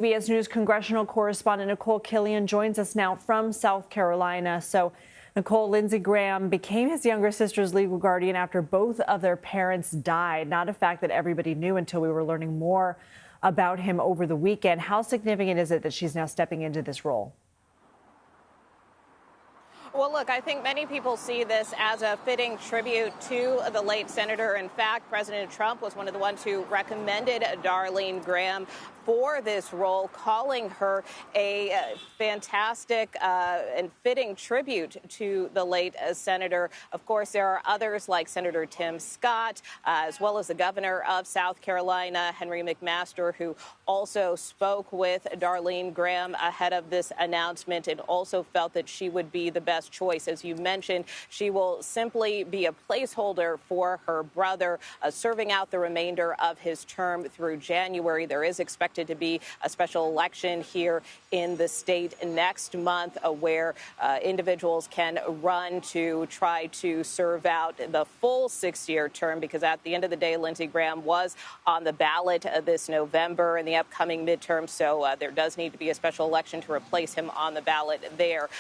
CBS News congressional correspondent Nicole Killian joins us now from South Carolina. So, Nicole, Lindsey Graham became his younger sister's legal guardian after both of their parents died. Not a fact that everybody knew until we were learning more about him over the weekend. How significant is it that she's now stepping into this role? Well, look, I think many people see this as a fitting tribute to the late senator. In fact, President Trump was one of the ones who recommended Darlene Graham for this role, calling her a fantastic and fitting tribute to the late senator. Of course, there are others like Senator Tim Scott, as well as the governor of South Carolina, Henry McMaster, who also spoke with Darlene Graham ahead of this announcement and also felt that she would be the best choice. As you mentioned, she will simply be a placeholder for her brother, serving out the remainder of his term through January. There is expected to be a special election here in the state next month where individuals can run to try to serve out the full 6-year term, because at the end of the day, Lindsey Graham was on the ballot this November in the upcoming midterm. So there does need to be a special election to replace him on the ballot there.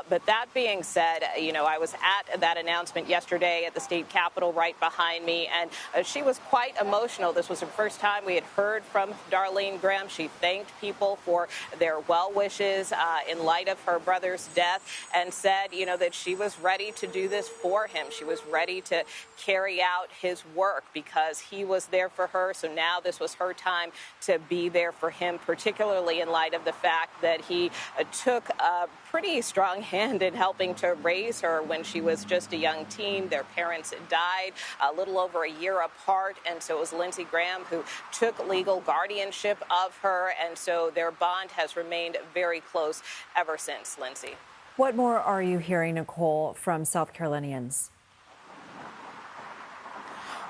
But that being said, I was at that announcement yesterday at the state capitol right behind me, and she was quite emotional. This was the first time we had heard from Darlene Graham. She thanked people for their well wishes in light of her brother's death and said, that she was ready to do this for him. She was ready to carry out his work because he was there for her. So now this was her time to be there for him, particularly in light of the fact that he took a pretty strong hand in helping to raise her when she was just a young teen. Their parents died a little over a year apart, and so it was Lindsey Graham who took legal guardianship of her, and so their bond has remained very close ever since. Lindsey. What more are you hearing, Nicole, from South Carolinians?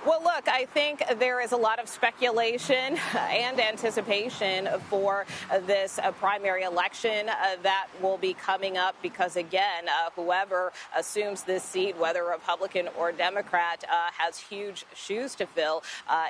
Well, look, I think there is a lot of speculation and anticipation for this primary election that will be coming up because, again, whoever assumes this seat, whether Republican or Democrat, has huge shoes to fill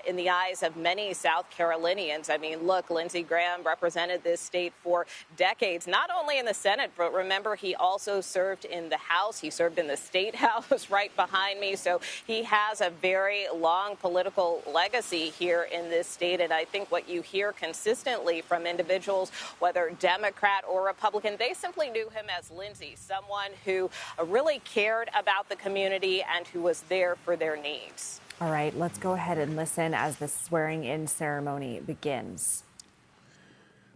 in the eyes of many South Carolinians. I mean, look, Lindsey Graham represented this state for decades, not only in the Senate, but remember, he also served in the House. He served in the State House right behind me. So he has a very long political legacy here in this state. And I think what you hear consistently from individuals, whether Democrat or Republican, they simply knew him as Lindsey, someone who really cared about the community and who was there for their needs. All right, let's go ahead and listen as the swearing-in ceremony begins.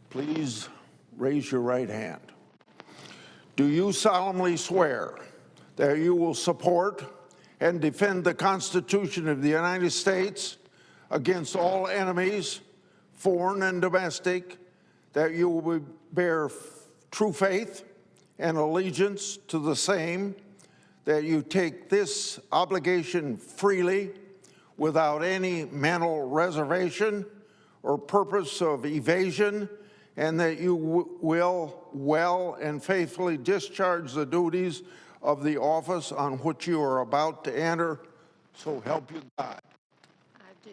Please raise your right hand. Do you solemnly swear that you will support and defend the Constitution of the United States against all enemies, foreign and domestic, that you will bear true faith and allegiance to the same, that you take this obligation freely without any mental reservation or purpose of evasion, and that you will well and faithfully discharge the duties of the office on which you are about to enter, so help you God. I do.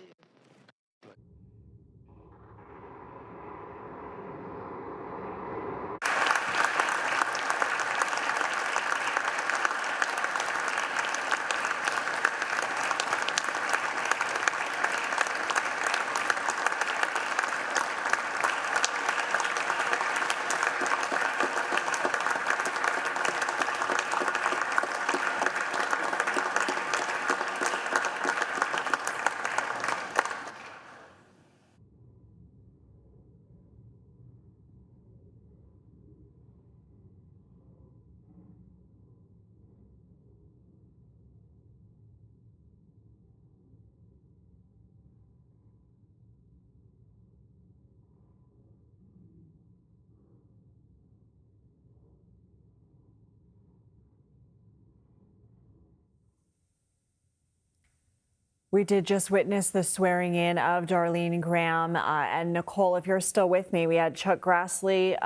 We did just witness the swearing in of Darlene Graham. And Nicole, if you're still with me, we had Chuck Grassley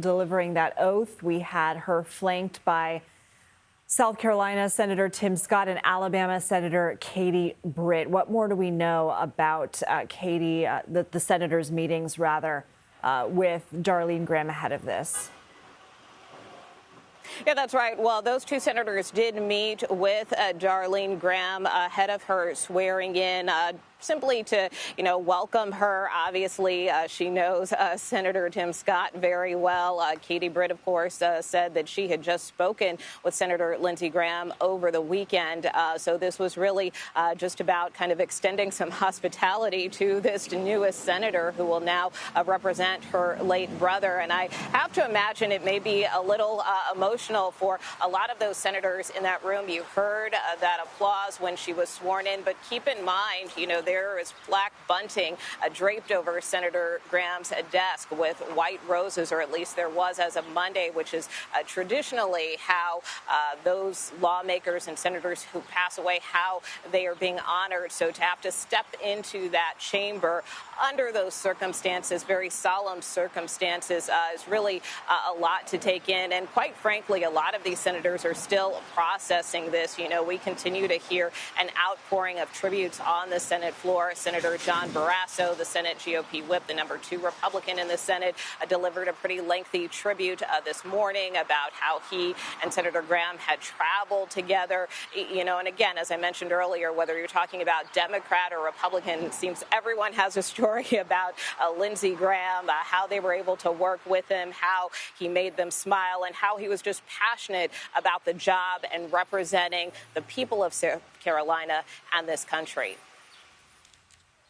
delivering that oath. We had her flanked by South Carolina Senator Tim Scott and Alabama Senator Katie Britt. What more do we know about Katie, the senators' meetings, rather, with Darlene Graham ahead of this. Yeah, that's right. Well, those two senators did meet with Darlene Graham ahead of her swearing in. Simply to, welcome her. Obviously, she knows Senator Tim Scott very well. Katie Britt, of course, said that she had just spoken with Senator Lindsey Graham over the weekend. So this was really just about kind of extending some hospitality to this newest senator who will now represent her late brother. And I have to imagine it may be a little emotional for a lot of those senators in that room. You heard that applause when she was sworn in. But keep in mind, there is black bunting draped over Senator Graham's desk with white roses, or at least there was as of Monday, which is traditionally how those lawmakers and senators who pass away, how they are being honored. So to have to step into that chamber under those circumstances, very solemn circumstances, is really a lot to take in. And quite frankly, a lot of these senators are still processing this. We continue to hear an outpouring of tributes on the Senate floor. Senator John Barrasso, the Senate GOP whip, the number 2 Republican in the Senate, delivered a pretty lengthy tribute this morning about how he and Senator Graham had traveled together. And again, as I mentioned earlier, whether you're talking about Democrat or Republican, it seems everyone has a story about Lindsey Graham, how they were able to work with him, how he made them smile, and how he was just passionate about the job and representing the people of South Carolina and this country.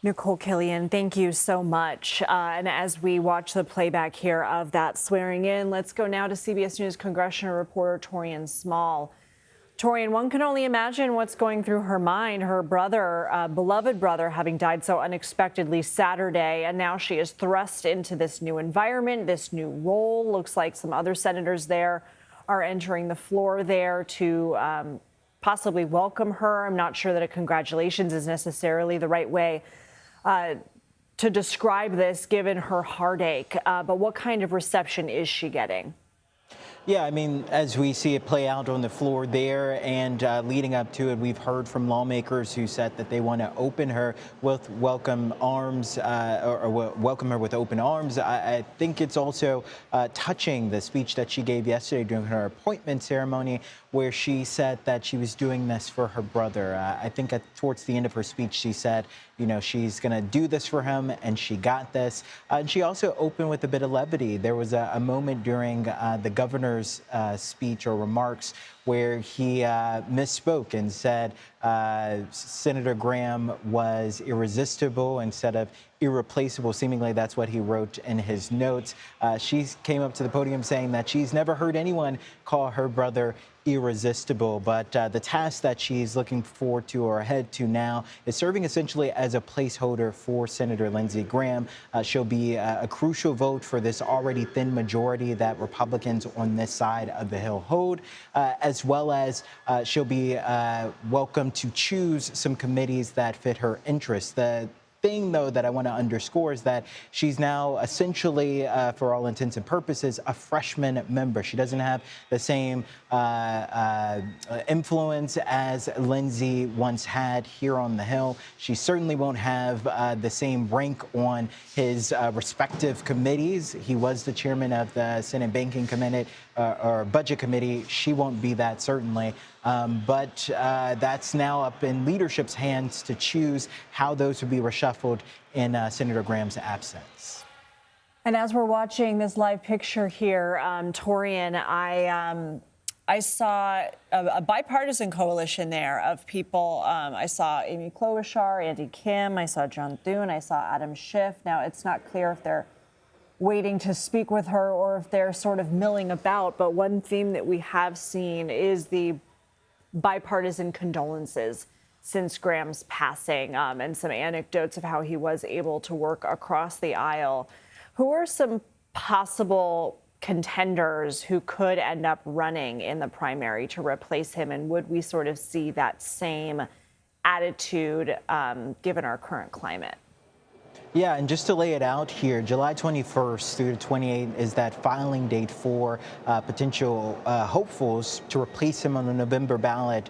Nicole Killian, thank you so much. And as we watch the playback here of that swearing in, let's go now to CBS News congressional reporter Torian Small. Torian, one can only imagine what's going through her mind. Her brother, beloved brother, having died so unexpectedly Saturday, and now she is thrust into this new environment, this new role. Looks like some other senators there are entering the floor there to possibly welcome her. I'm not sure that a congratulations is necessarily the right way to describe this, given her heartache. But what kind of reception is she getting? Yeah, I mean, as we see it play out on the floor there and leading up to it, we've heard from lawmakers who said that they want to open her with welcome arms or welcome her with open arms. I think it's also touching the speech that she gave yesterday during her appointment ceremony, where she said that she was doing this for her brother. I think towards the end of her speech, she said, she's going to do this for him, and she got this. And she also opened with a bit of levity. There was a moment during the governor's speech or remarks where he misspoke and said Senator Graham was irresistible instead of irreplaceable. Seemingly, that's what he wrote in his notes. She came up to the podium saying that she's never heard anyone call her brother irresistible. But the task that she's looking forward to or ahead to now is serving essentially as a placeholder for Senator Lindsey Graham. She'll be a crucial vote for this already thin majority that Republicans on this side of the Hill hold, as well as she'll be welcome to choose some committees that fit her interests. The thing, though, that I want to underscore is that she's now essentially, for all intents and purposes, a freshman member. She doesn't have the same influence as Lindsey once had here on the Hill. She certainly won't have the same rank on his respective committees. He was the chairman of the Senate Banking Committee or Budget Committee. She won't be that, certainly. But that's now up in leadership's hands to choose how those would be reshuffled in Senator Graham's absence. And as we're watching this live picture here, Torian, I saw a bipartisan coalition there of people. I saw Amy Klobuchar, Andy Kim, I saw John Thune, I saw Adam Schiff. Now, it's not clear if they're waiting to speak with her or if they're sort of milling about. But one theme that we have seen is the bipartisan condolences since Graham's passing, and some anecdotes of how he was able to work across the aisle. Who are some possible contenders who could end up running in the primary to replace him? And would we sort of see that same attitude given our current climate? Yeah, and just to lay it out here, July 21st through the 28th is that filing date for potential hopefuls to replace him on the November ballot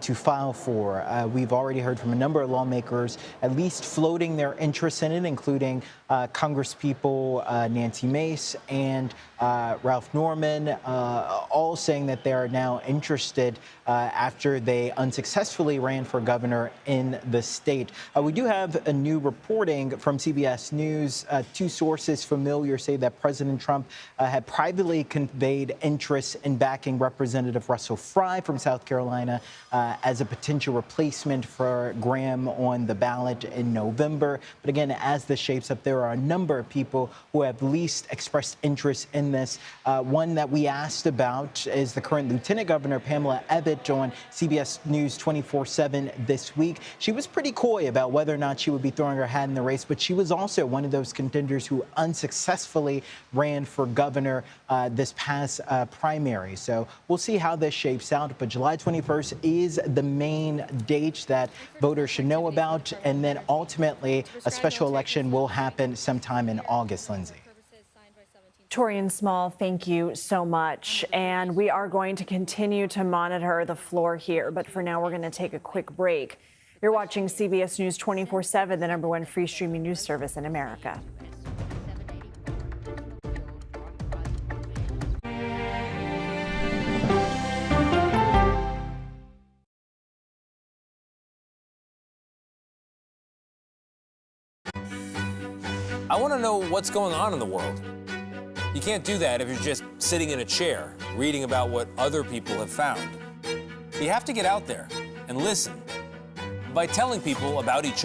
to file for. We've already heard from a number of lawmakers at least floating their interest in it, including Congresspeople Nancy Mace and Ralph Norman, all saying that they are now interested after they unsuccessfully ran for governor in the state. We do have a new reporting from CBS News. Two sources familiar say that President Trump had privately conveyed interest in backing Representative Russell Fry from South Carolina as a potential replacement for Graham on the ballot in November. But again, as this shapes up, there are a number of people who have least expressed interest in this. One that we asked about is the current Lieutenant Governor Pamela Abbott on CBS News 24/7 this week. She was pretty coy about whether or not she would be throwing her hat in the race, but she was also one of those contenders who unsuccessfully ran for governor this past primary. So we'll see how this shapes out. But July 21st is the main date that voters should know about. And then ultimately, a special election will happen sometime in August, Lindsay. Torian Small, thank you so much. And we are going to continue to monitor the floor here. But for now, we're going to take a quick break. You're watching CBS News 24/7, the #1 free streaming news service in America. I want to know what's going on in the world. You can't do that if you're just sitting in a chair, reading about what other people have found. You have to get out there and listen by telling people about each other.